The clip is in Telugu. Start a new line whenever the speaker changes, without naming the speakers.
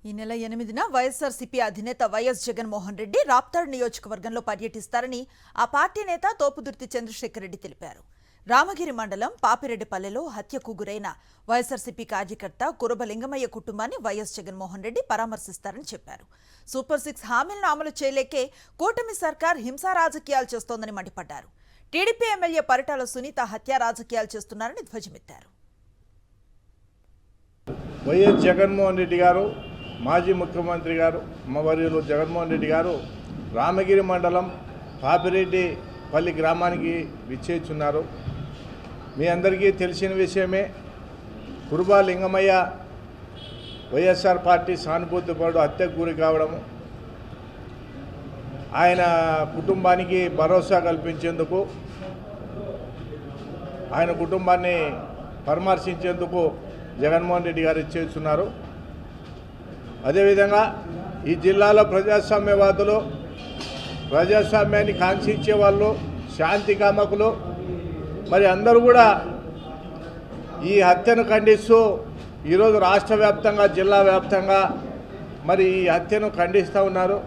ఈ నెల 8న వైఎస్ఆర్సీపీ అధినేత వైఎస్ జగన్మోహన్ రెడ్డి రాప్తాడ్ నియోజకవర్గంలో పర్యటిస్తారని ఆ పార్టీ నేత తోపుదుర్తి చంద్రశేఖర్ రెడ్డి తెలిపారు. రామగిరి మండలం పాపిరెడ్డిపల్లెలో హత్యకు గురైన వైఎస్ఆర్సీపీ కార్యకర్త కురబలింగమయ్య కుటుంబాన్ని వైఎస్ జగన్మోహన్ రెడ్డి పరామర్శిస్తారని చెప్పారు. సూపర్ 6 హామీలను అమలు చేయలేకే కూటమి సర్కార్ హింసా రాజకీయాలు చేస్తోందని మండిపడ్డారు. టీడీపీ ఎమ్మెల్యే పరిటాల సునీత హత్య రాజకీయాలు చేస్తున్నారని ధ్వజమెత్తారు.
వైఎస్ జగన్మోహన్ రెడ్డి గారు, మాజీ ముఖ్యమంత్రి గారు వర్యులు జగన్మోహన్ రెడ్డి గారు రామగిరి మండలం పాపిరెడ్డిపల్లి గ్రామానికి విచ్చేస్తున్నారు. మీ అందరికీ తెలిసిన విషయమే. కురుబా లింగమయ్య వైఎస్ఆర్ పార్టీ సానుభూతిపరుడు హత్యకు గురి కావడము, ఆయన కుటుంబానికి భరోసా కల్పించేందుకు, ఆయన కుటుంబాన్ని పరామర్శించేందుకు జగన్మోహన్ రెడ్డి గారు ఇచ్చేస్తున్నారు. అదేవిధంగా ఈ జిల్లాలో ప్రజాస్వామ్యవాదులు, ప్రజాస్వామ్యాన్ని కాంక్షించే వాళ్ళు, శాంతి కామకులు మరి అందరూ కూడా ఈ హత్యను ఖండిస్తూ ఈరోజు రాష్ట్ర వ్యాప్తంగా, జిల్లా వ్యాప్తంగా మరి ఈ హత్యను ఖండిస్తూ ఉన్నారు.